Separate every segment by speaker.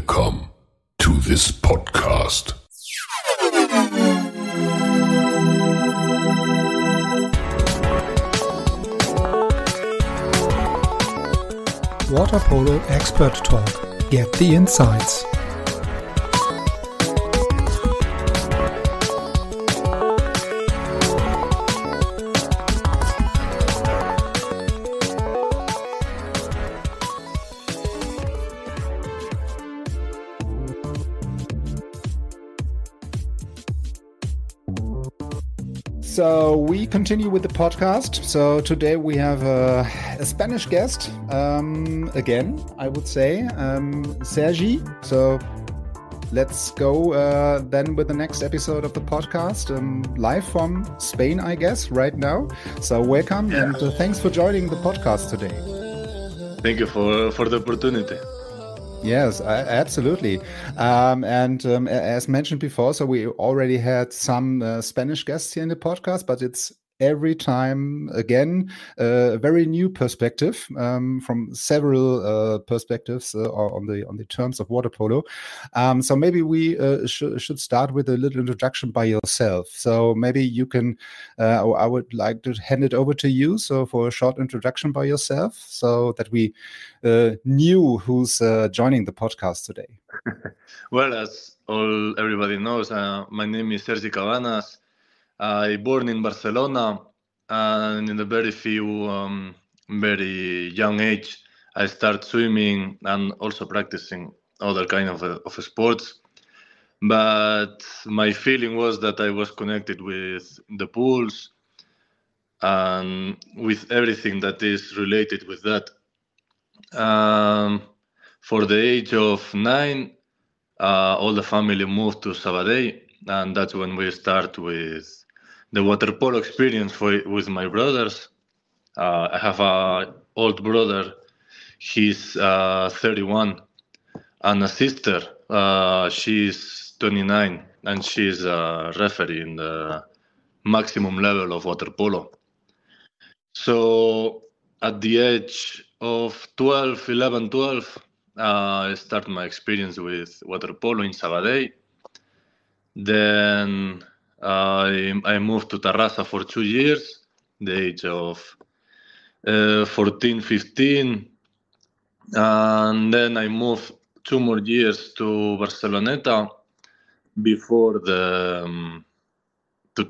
Speaker 1: Welcome to this podcast.
Speaker 2: Water Polo Expert Talk. Get the insights. So we continue with the podcast. So today we have a Spanish guest, again, I would say, Sergi. So let's go then with the next episode of the podcast, live from Spain, I guess, right now. So welcome and thanks for joining the podcast today.
Speaker 3: Thank you for the opportunity.
Speaker 2: Yes, absolutely. As mentioned before, so we already had some Spanish guests here in the podcast, but it's every time, again, a very new perspective from several perspectives on the terms of water polo. So maybe we should start with a little introduction by yourself. So maybe you can, I would like to hand it over to you. So for a short introduction by yourself, so that we knew who's joining the podcast today.
Speaker 3: Well, as everybody knows, my name is Sergi Cabanas. I born in Barcelona, and in a very young age, I start swimming and also practicing other kind of sports. But my feeling was that I was connected with the pools and with everything that is related with that. For the age of 9, all the family moved to Sabadell, and that's when we start with the water polo experience with my brothers. I have an old brother, he's 31, and a sister, she's 29, and she's a referee in the maximum level of water polo. So at the age of 12, I start my experience with water polo in Sabadell. Then I moved to Tarrasa for 2 years, the age of 14, 15. And then I moved 2 more years to Barceloneta before to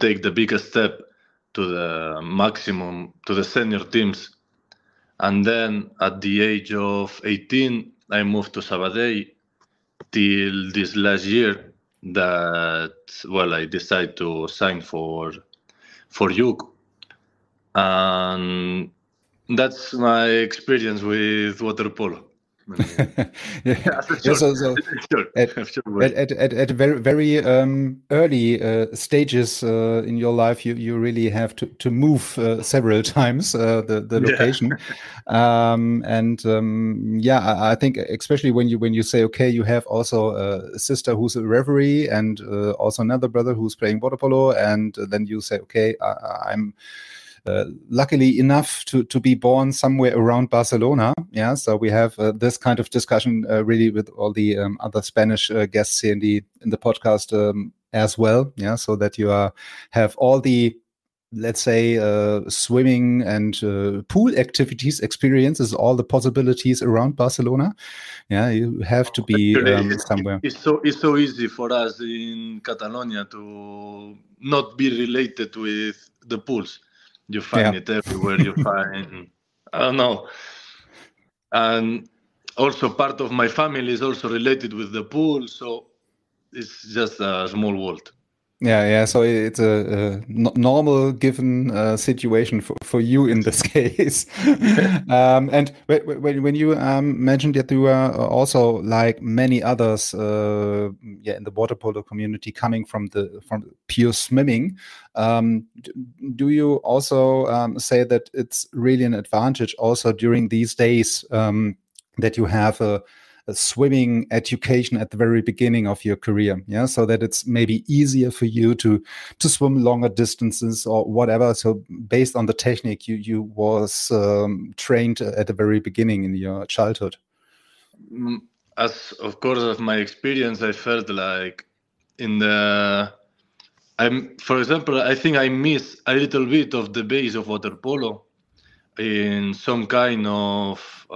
Speaker 3: take the biggest step to the maximum, to the senior teams. And then at the age of 18, I moved to Sabadell till this last year that, I decided to sign for UC. And that's my experience with water polo.
Speaker 2: At very early stages in your life, you really have to move several times the location. I think especially when you say, okay, you have also a sister who's a referee and also another brother who's playing water polo, and then you say, okay, I'm luckily enough to be born somewhere around Barcelona. Yeah, so we have this kind of discussion really with all the other Spanish guests here in the podcast as well. Yeah, so that you have all the, let's say, swimming and pool activities, experiences, all the possibilities around Barcelona. Yeah, you have to be somewhere.
Speaker 3: It's so easy for us in Catalonia to not be related with the pools. You find it everywhere. You find, I don't know. And also part of my family is also related with the pool. So it's just a small world.
Speaker 2: Yeah. So it's a normal given situation for you in this case. And when you mentioned that you are also, like many others, in the water polo community, coming from pure swimming, do you also say that it's really an advantage also during these days that you have a swimming education at the very beginning of your career, so that it's maybe easier for you to swim longer distances or whatever. So based on the technique you was trained at the very beginning in your childhood.
Speaker 3: as of course of my experience, I felt like for example, I think I miss a little bit of the base of water polo in some kind of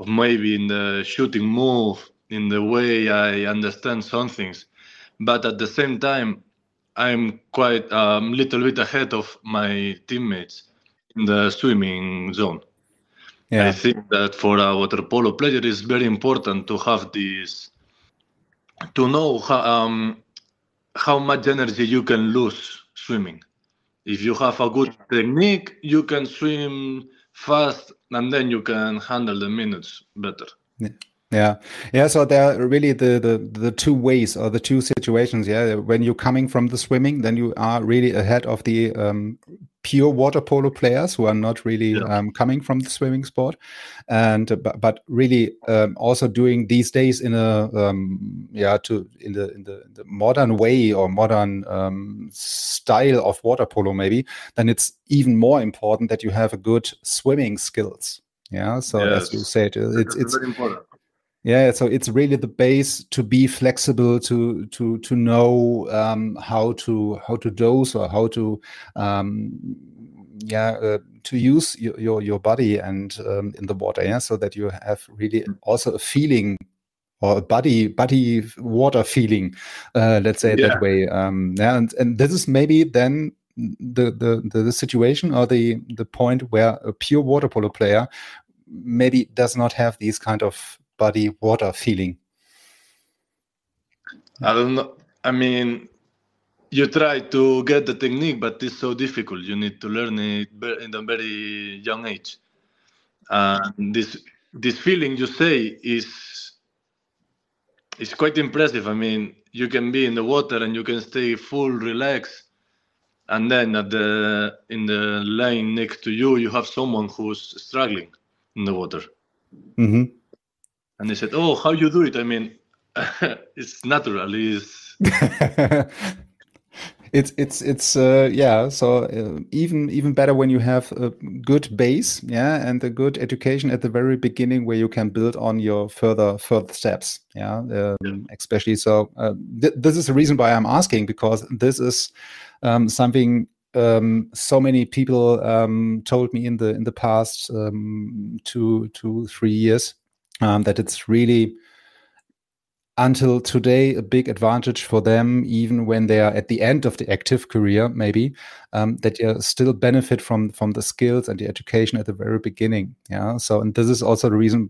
Speaker 3: maybe in the shooting move, in the way I understand some things. But at the same time, I'm quite a little bit ahead of my teammates in the swimming zone. I think that for a water polo player, it's very important to have this, to know how much energy you can lose swimming. If you have a good technique, you can swim fast and then you can handle the minutes better.
Speaker 2: Yeah. So there are really the two ways or the two situations. Yeah. When you're coming from the swimming, then you are really ahead of the pure water polo players who are not really coming from the swimming sport, and but really also doing these days in a in the modern way or modern style of water polo maybe. Then it's even more important that you have a good swimming skills. Yeah. So as you said, it's
Speaker 3: very important.
Speaker 2: Yeah, so it's really the base to be flexible, to know how to dose or how to to use your body and in the water, yeah, so that you have really also a feeling or a body water feeling, let's say it that way. And this is maybe then the situation or the point where a pure water polo player maybe does not have these kind of body water feeling.
Speaker 3: I don't know. I mean, you try to get the technique, but it's so difficult. You need to learn it in a very young age. And this feeling you say is quite impressive. I mean, you can be in the water and you can stay full relaxed, and then in the lane next to you, you have someone who's struggling in the water.
Speaker 2: Mm-hmm.
Speaker 3: And they said, "Oh, how you do it?" I mean, it's natural.
Speaker 2: So even better when you have a good base, and a good education at the very beginning where you can build on your further steps, especially so. This is the reason why I'm asking, because this is something so many people told me in the past 2-3 years, that it's really, until today, a big advantage for them, even when they are at the end of the active career, maybe, that you still benefit from the skills and the education at the very beginning. Yeah. So, and this is also the reason,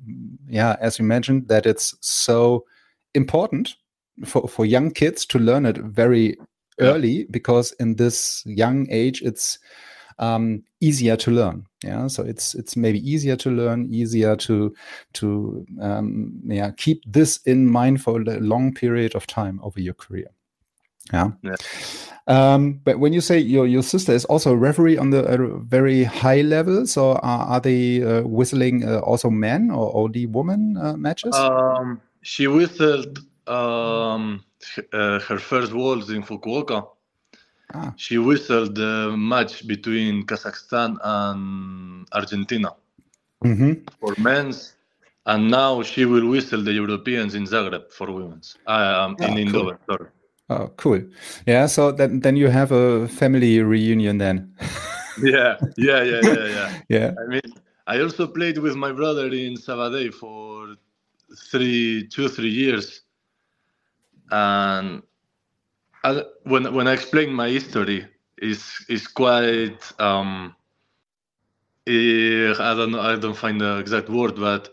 Speaker 2: as you mentioned, that it's so important for young kids to learn it very early, because in this young age, it's easier to learn. Yeah, so it's maybe easier to learn, easier to keep this in mind for a long period of time over your career. Yeah. But when you say your sister is also a referee on the very high level, so are they whistling also men or only women matches?
Speaker 3: She whistled her first waltz in Fukuoka. She whistled the match between Kazakhstan and Argentina for men's, and now she will whistle the Europeans in Zagreb for women's. In Eindhoven, sorry.
Speaker 2: Oh, cool. Yeah, so then you have a family reunion then.
Speaker 3: Yeah.
Speaker 2: Yeah.
Speaker 3: I mean, I also played with my brother in Sabadell for 2-3 years, and when I explain my history, is quite I don't know, I don't find the exact word, but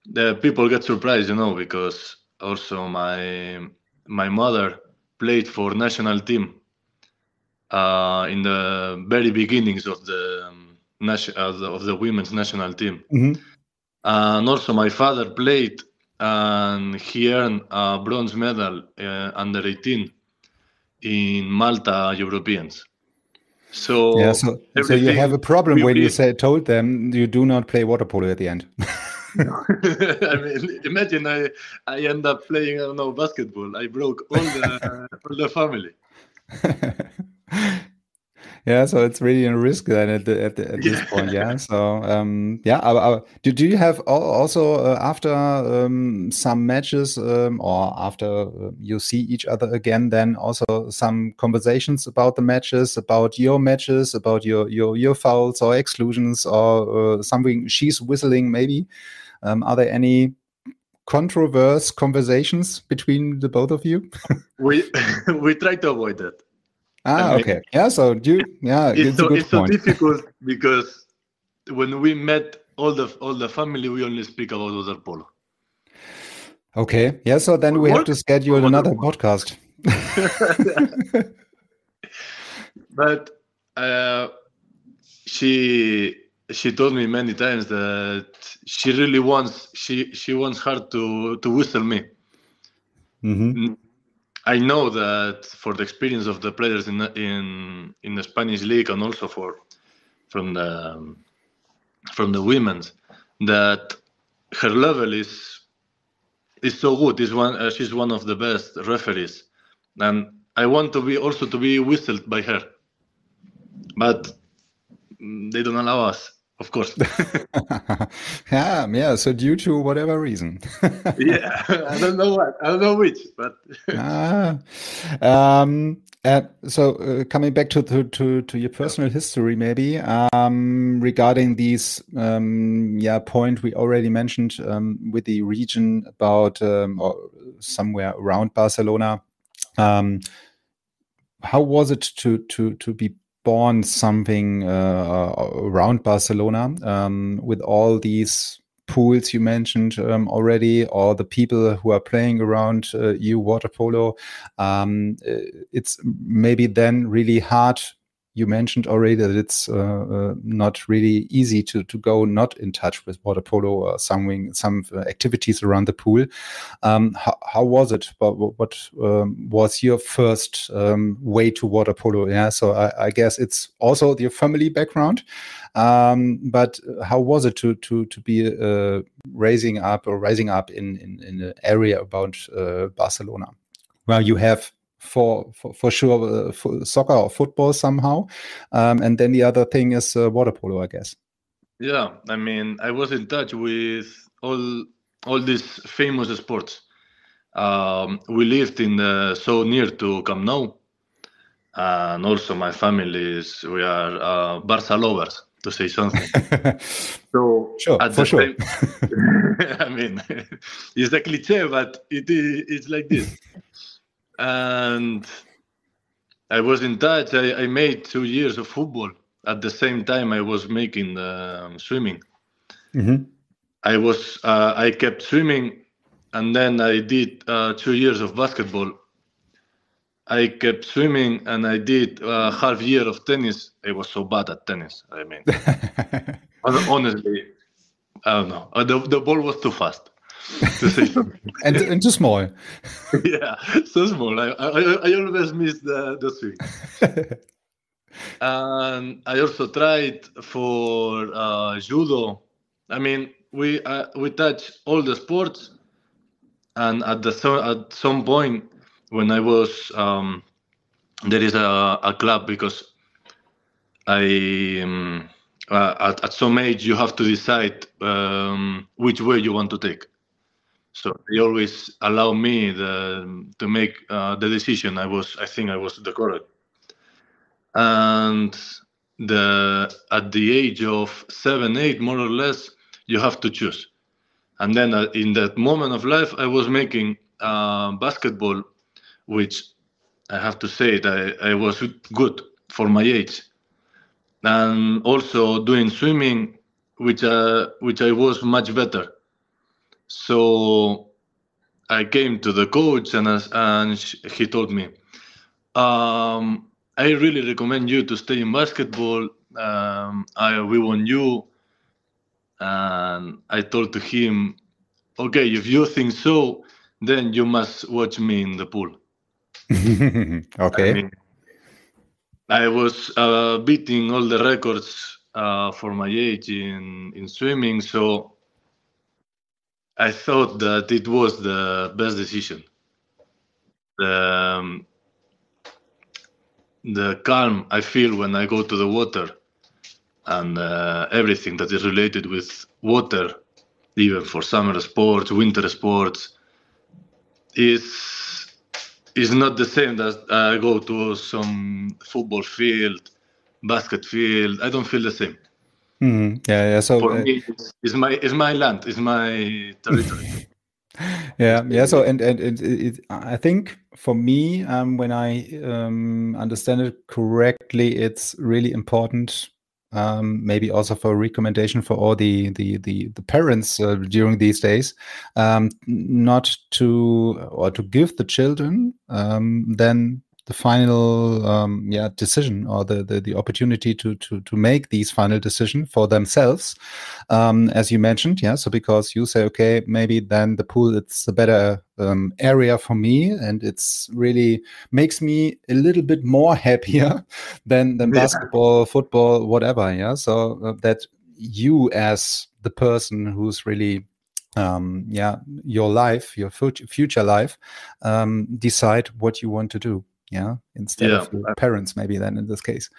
Speaker 3: the people get surprised, because also my mother played for national team in the very beginnings of the women's national team.
Speaker 2: Mm-hmm.
Speaker 3: And also my father played, and he earned a bronze medal under 18 in Malta Europeans. So
Speaker 2: you have a problem when you told them you do not play water polo at the end.
Speaker 3: I mean, imagine I end up playing, I don't know, basketball. I broke all the family.
Speaker 2: Yeah, so it's really a risk then at this point. Yeah. So yeah, do you have also after some matches or after you see each other again, then also some conversations about the matches, about your matches, about your fouls or exclusions or something she's whistling maybe? Are there any controversial conversations between the both of you?
Speaker 3: We we try to avoid that. I
Speaker 2: Ah,
Speaker 3: mean,
Speaker 2: okay. Yeah, so it's a good
Speaker 3: it's so
Speaker 2: point.
Speaker 3: difficult because when we met all the family, we only speak about water polo.
Speaker 2: Okay. Yeah, so then we have
Speaker 3: Work
Speaker 2: to
Speaker 3: or
Speaker 2: schedule
Speaker 3: water
Speaker 2: another
Speaker 3: polo.
Speaker 2: podcast.
Speaker 3: But uh, she she told me many times that she really wants she wants her to whistle me.
Speaker 2: Hmm.
Speaker 3: I know that for the experience of the players in the Spanish league and also from the from the women's, that her level is so good. Is one she's one of the best referees, and I want to be also to be whistled by her, but they don't allow us, of course.
Speaker 2: Yeah, so due to whatever reason.
Speaker 3: Yeah, I don't know what, I don't know which, but
Speaker 2: Ah, so coming back to your personal history, maybe regarding these yeah point we already mentioned with the region about or somewhere around Barcelona. Um, how was it to be born something around Barcelona with all these pools you mentioned already, or the people who are playing around you water polo? It's maybe then really hard. You mentioned already that it's not really easy to go not in touch with water polo or some activities around the pool. How was it? What was your first way to water polo? Yeah, so I guess it's also your family background. But how was it to be rising up in an area about Barcelona, where you have for sure soccer or football somehow, and then the other thing is water polo, I guess.
Speaker 3: yeah, I mean, I was in touch with all these famous sports. We lived in so near to Camp Nou, and also my family is we are Barca lovers, to say something. So
Speaker 2: Sure,
Speaker 3: at
Speaker 2: for
Speaker 3: the
Speaker 2: sure.
Speaker 3: same, I mean, it's a cliche, but it's like this. And I was in touch. I made 2 years of football. At the same time, I was making swimming.
Speaker 2: Hmm.
Speaker 3: I kept swimming, and then I did 2 years of basketball. I kept swimming, and I did half year of tennis. I was so bad at tennis. I mean, honestly, I don't know. The ball was too fast, to say something.
Speaker 2: and too small.
Speaker 3: Yeah, so small. I always miss the swing. And I also tried for judo. I mean, we touch all the sports, and at some point when I was there is a club because I at some age you have to decide which way you want to take. So they always allow me to make the decision. I think I was the correct. And at the age of 7, 8, more or less, you have to choose. And then in that moment of life, I was making basketball, which I have to say that I was good for my age, and also doing swimming, which I was much better. So I came to the coach and he told me, I really recommend you to stay in basketball. We want you. And I told to him, okay, if you think so, then you must watch me in the pool. I
Speaker 2: Okay.
Speaker 3: mean, I was beating all the records for my age in swimming, so I thought that it was the best decision. The, the calm I feel when I go to the water and everything that is related with water, even for summer sports, winter sports, is not the same as I go to some football field, basket field. I don't feel the same.
Speaker 2: Yeah. So
Speaker 3: For me, it's my land, it's my territory.
Speaker 2: yeah. So I think for me, when I understand it correctly, it's really important. Maybe also for a recommendation for all the parents during these days, not to or to give the children then the final decision or the opportunity to make these final decision for themselves, as you mentioned. So because you say, okay, maybe then the pool, it's a better area for me, and it's really makes me a little bit more happier than basketball, football, whatever. So that you, as the person who's really your life, your future life, decide what you want to do, instead of your parents, maybe then in this case.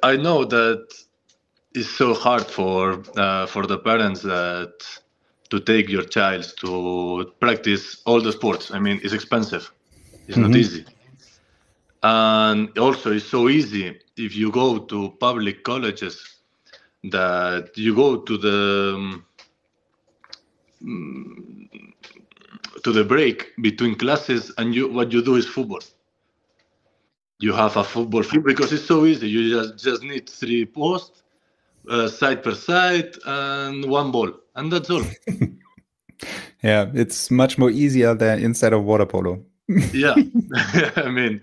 Speaker 3: I know that it's so hard for the parents that to take your child to practice all the sports. I mean, it's expensive. It's not easy. And also, it's so easy if you go to public colleges that you go to the break between classes, and what you do is football. You have a football field because it's so easy. You just need 3 posts, side per side, and 1 ball, and that's all.
Speaker 2: Yeah, it's much more easier than instead of water polo.
Speaker 3: Yeah, I mean,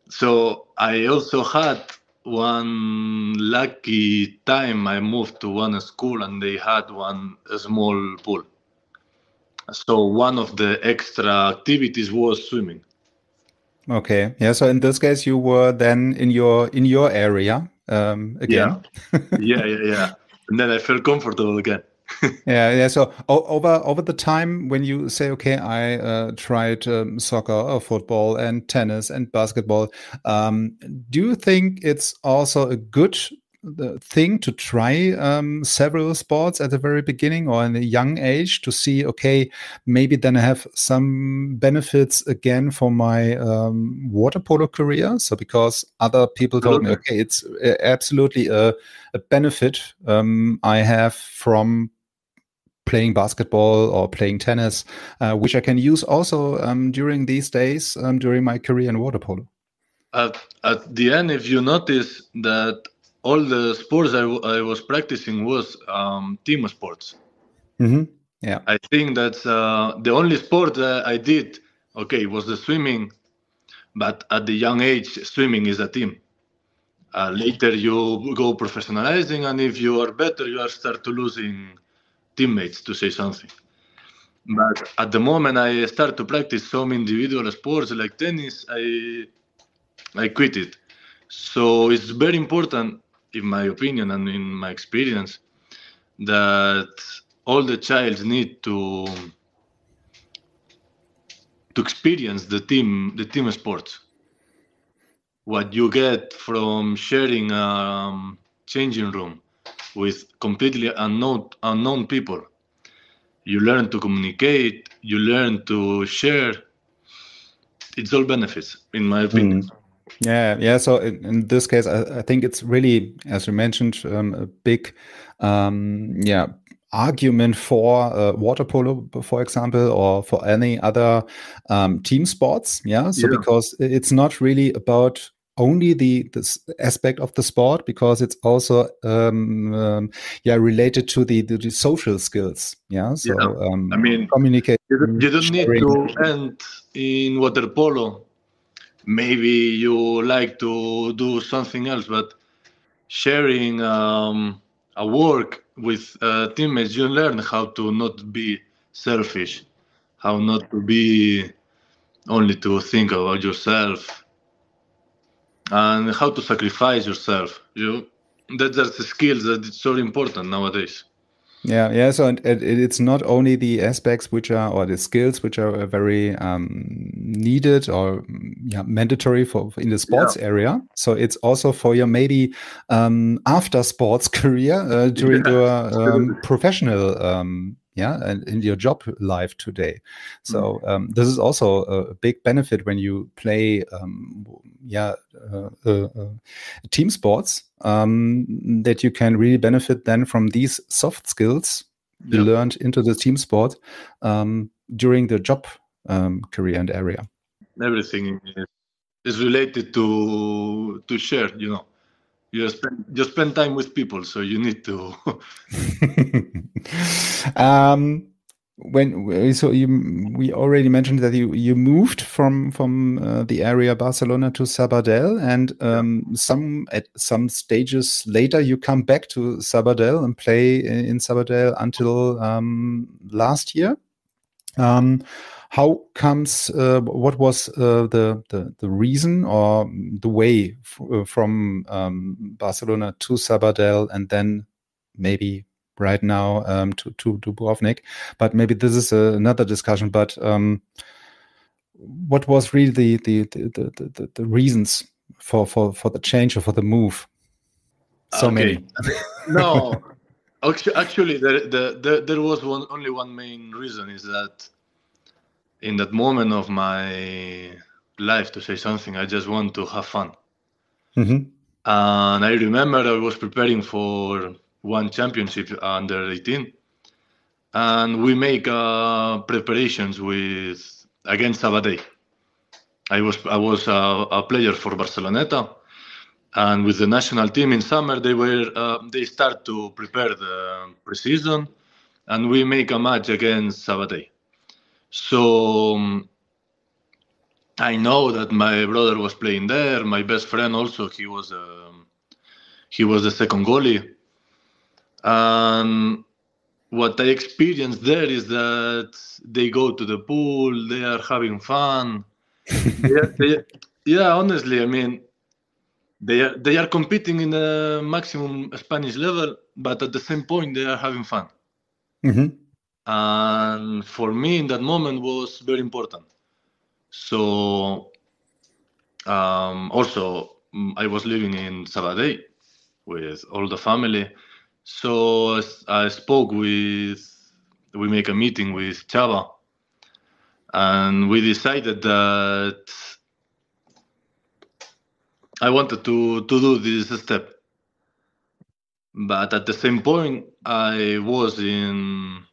Speaker 3: so I also had one lucky time. I moved to one school and they had a small pool. So one of the extra activities was swimming.
Speaker 2: Okay. Yeah. So in this case, you were then in your area again.
Speaker 3: Yeah. And then I felt comfortable again.
Speaker 2: Yeah. So over the time when you say, okay, I tried soccer or football and tennis and basketball, do you think it's also a good thing to try several sports at the very beginning or in a young age to see, okay, maybe then I have some benefits again for my water polo career? So because other people told me, okay, it's absolutely a benefit I have from playing basketball or playing tennis, which I can use also during these days, during my career in water polo.
Speaker 3: At the end, if you notice that all the sports I was practicing was team sports.
Speaker 2: Yeah,
Speaker 3: I think that's the only sport that I did. Okay, was the swimming, but at the young age, swimming is a team. Later, you go professionalizing, and if you are better, you start to losing teammates, to say something. But at the moment I start to practice some individual sports like tennis, I quit it. So it's very important, in my opinion and in my experience, that all the child need to experience the team sports. What you get from sharing a changing room with completely unknown people. You learn to communicate, you learn to share. It's all benefits, in my opinion.
Speaker 2: Yeah. So in this case, I think it's really, as you mentioned, a big, argument for water polo, for example, or for any other team sports. So because it's not really about only this aspect of the sport, because it's also related to the social skills. So
Speaker 3: I mean,
Speaker 2: communicate.
Speaker 3: You don't need to end in water polo. Maybe you like to do something else, but sharing a work with teammates, you learn how to not be selfish, how not to be only to think about yourself, and how to sacrifice yourself. That's the skills that it's so important nowadays.
Speaker 2: Yeah. So it's not only the aspects which are, or the skills which are very needed or mandatory for in the sports area. So it's also for your maybe after sports career during your professional and in your job life today. So this is also a big benefit when you play team sports, that you can really benefit then from these soft skills you learned into the team sport during the job career and area.
Speaker 3: Everything is related to share. You spend time with people, so you need to.
Speaker 2: We already mentioned that you moved from the area Barcelona to Sabadell, and at some stages later you come back to Sabadell and play in Sabadell until last year. How comes? What was the reason or the way from Barcelona to Sabadell, and then maybe right now to Dubrovnik? But maybe this is another discussion. But what was really the reasons for the change or for the move? So many.
Speaker 3: No, actually, there was only one main reason, is that in that moment of my life, to say something, I just want to have fun. And I remember I was preparing for one championship under 18, and we make preparations against Sabadell. I was a player for Barceloneta, and with the national team in summer they start to prepare the preseason, and we make a match against Sabadell. So I know that my brother was playing there. My best friend also, he was the second goalie. And what I experienced there is that they go to the pool, they are having fun. Honestly, I mean, they are competing in the maximum Spanish level, but at the same point they are having fun. And for me, in that moment, was very important. So also I was living in Sabadell with all the family. So we make a meeting with Chava, and we decided that I wanted to do this step. But at the same point, I was in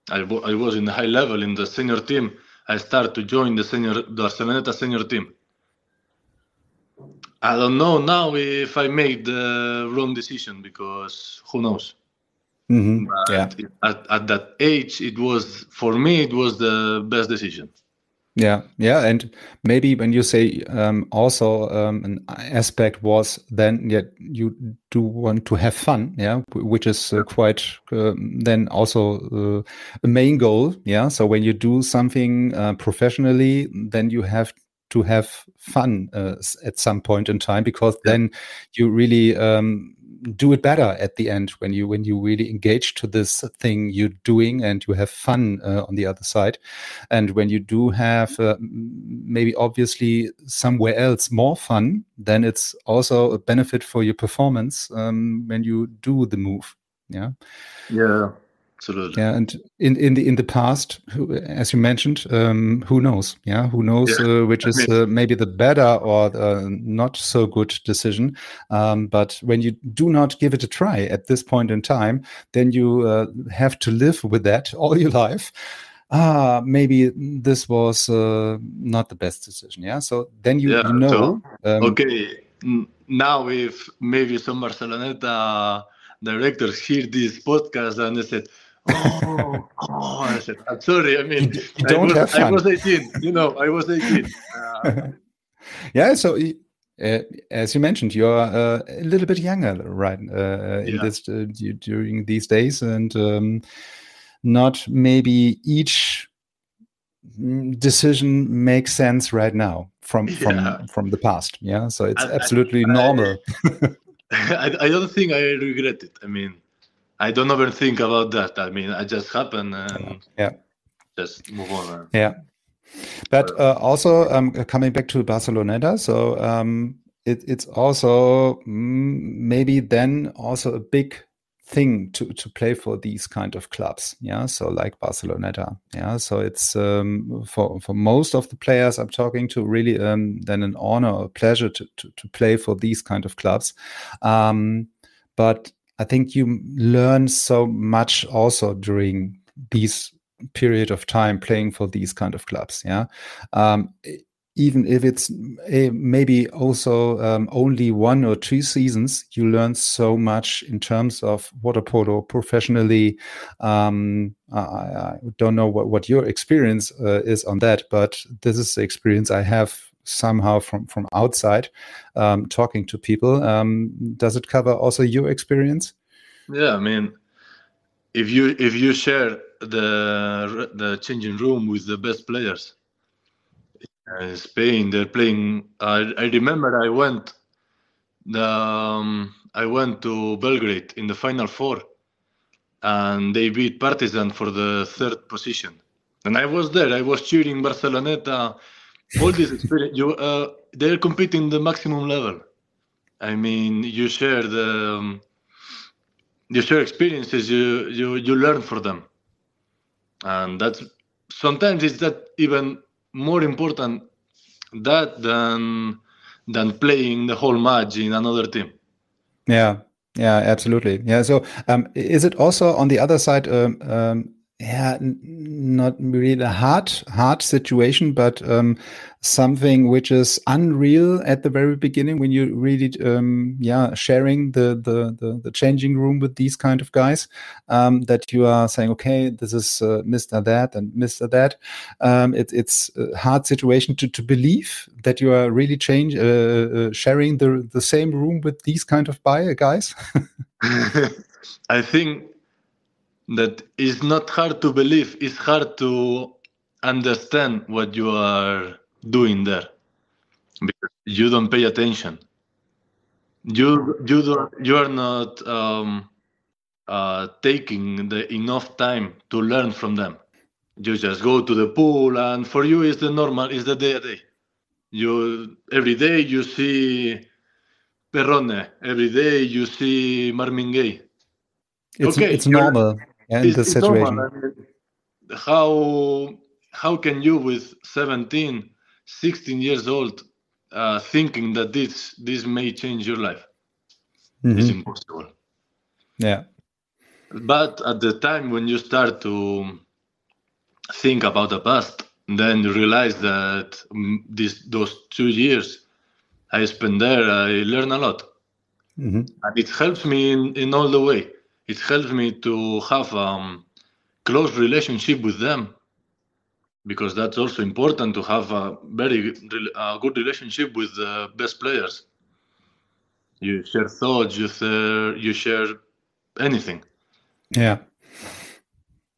Speaker 3: the high level in the senior team. I started to join the Barceloneta senior team. I don't know now if I made the wrong decision, because who knows? But at that age, for me it was the best decision.
Speaker 2: Yeah, and maybe when you say also an aspect was then you do want to have fun, which is quite then also a main goal, So when you do something professionally, then you have to have fun at some point in time, because then you really do it better at the end when you really engage to this thing you're doing and you have fun on the other side. And when you do have maybe obviously somewhere else more fun, then it's also a benefit for your performance when you do the move.
Speaker 3: Absolutely.
Speaker 2: And in the past, as you mentioned, who knows? Who knows which is maybe the better or not so good decision. But when you do not give it a try at this point in time, then you have to live with that all your life. Maybe this was not the best decision. So then you know.
Speaker 3: Now if maybe some Barceloneta directors hear this podcast and they said, I said, I'm sorry. I mean, I was 18. I was 18.
Speaker 2: So as you mentioned, you're a little bit younger, right? During these days, and not maybe each decision makes sense right now from the past. So it's absolutely normal.
Speaker 3: I don't think I regret it. I mean, I don't overthink about that. I mean, I just happen and just move on.
Speaker 2: Yeah. But also coming back to Barceloneta, so it's also maybe then also a big thing to play for these kind of clubs. Yeah. So like Barceloneta. Yeah. So it's for most of the players I'm talking to really then an honor or pleasure to play for these kind of clubs. But I think you learn so much also during these period of time playing for these kind of clubs. Yeah. Even if it's maybe also only 1 or 2 seasons, you learn so much in terms of water polo professionally. I don't know what your experience is on that, but this is the experience I have somehow from outside talking to people. Does it cover also your experience?
Speaker 3: Yeah, I mean, if you share the changing room with the best players, Spain, they're playing. I remember I went to Belgrade in the Final Four, and they beat Partizan for the 3rd position. And I was there. I was cheering Barceloneta. All this experience. They're competing the maximum level. I mean, you share experiences. You learn for them, and that's sometimes it's that even more important that than playing the whole match in another team.
Speaker 2: Yeah, absolutely. Yeah. So, is it also on the other side? Not really a hard situation, but something which is unreal at the very beginning when you really, sharing the changing room with these kind of guys. That you are saying, okay, this is Mr. That and Mr. That. It's a hard situation to believe that you are really sharing the same room with these kind of guys.
Speaker 3: I think that it's not hard to believe. It's hard to understand what you are doing there because you don't pay attention. You are not taking the enough time to learn from them. You just go to the pool, and for you it's the day a day. Every day you see Perrone. Every day you see Marvin Gaye.
Speaker 2: It's normal in this situation.
Speaker 3: Normal. I mean, how can you with 17, 16 years old thinking that this may change your life? Mm-hmm. It's impossible.
Speaker 2: Yeah.
Speaker 3: But at the time when you start to think about the past, then you realize that those 2 years I spent there, I learned a lot. Mm-hmm. And it helps me in all the way. It helps me to have close relationship with them, because that's also important to have a very good relationship with the best players. You share thoughts, you share anything.
Speaker 2: Yeah.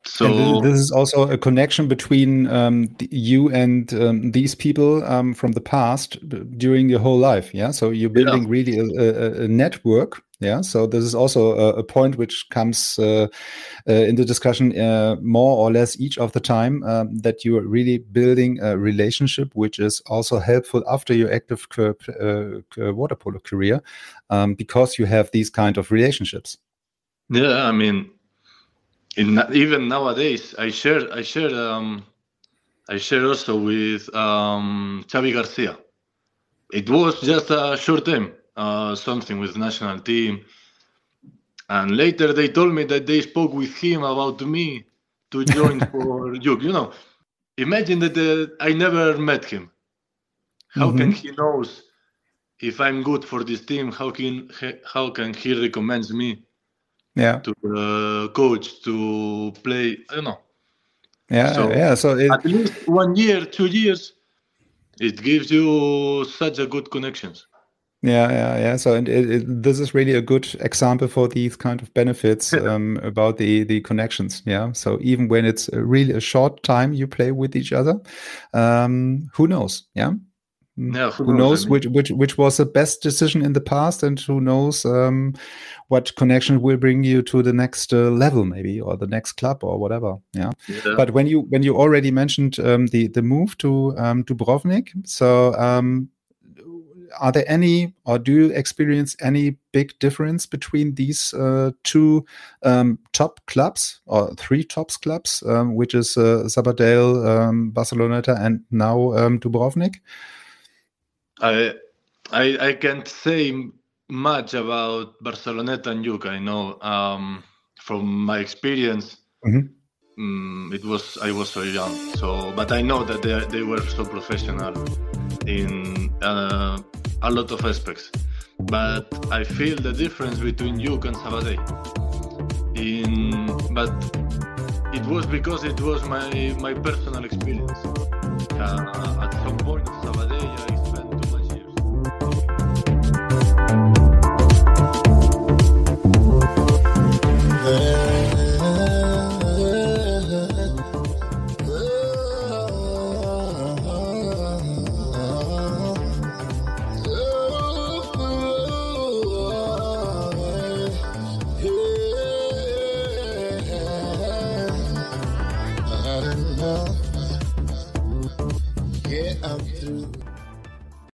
Speaker 3: So
Speaker 2: and this is also a connection between you and these people from the past during your whole life. Yeah. So you're building really a network. Yeah. So this is also a point which comes in the discussion more or less each of the time, that you are really building a relationship, which is also helpful after your active water polo career, because you have these kind of relationships.
Speaker 3: Yeah. I mean, even nowadays, I share also with Xavi Garcia. It was just a short time, something with the national team. And later they told me that they spoke with him about me to join for Duke. Imagine that I never met him. How can he knows if I'm good for this team? How can he recommends me to the coach to play? I don't know. So at least 1 year, 2 years, it gives you such a good connections.
Speaker 2: Yeah. So this is really a good example for these kind of benefits about the connections. Yeah. So even when it's really a short time you play with each other, who knows? Yeah.
Speaker 3: Yeah,
Speaker 2: who knows which was the best decision in the past, and who knows what connection will bring you to the next level, maybe, or the next club or whatever. Yeah. But when you already mentioned the move to Dubrovnik, so are there any, or do you experience any big difference between these two top clubs, or three top clubs, which is Sabadell, Barceloneta, and now Dubrovnik?
Speaker 3: I can't say much about Barceloneta and Juca. I know from my experience, I was so young. But I know that they were so professional in a lot of aspects. But I feel the difference between Juca and Sabadell. But it was because it was my personal experience. At some point in Sabadell, I spent too much years.
Speaker 4: Yeah, I'm through.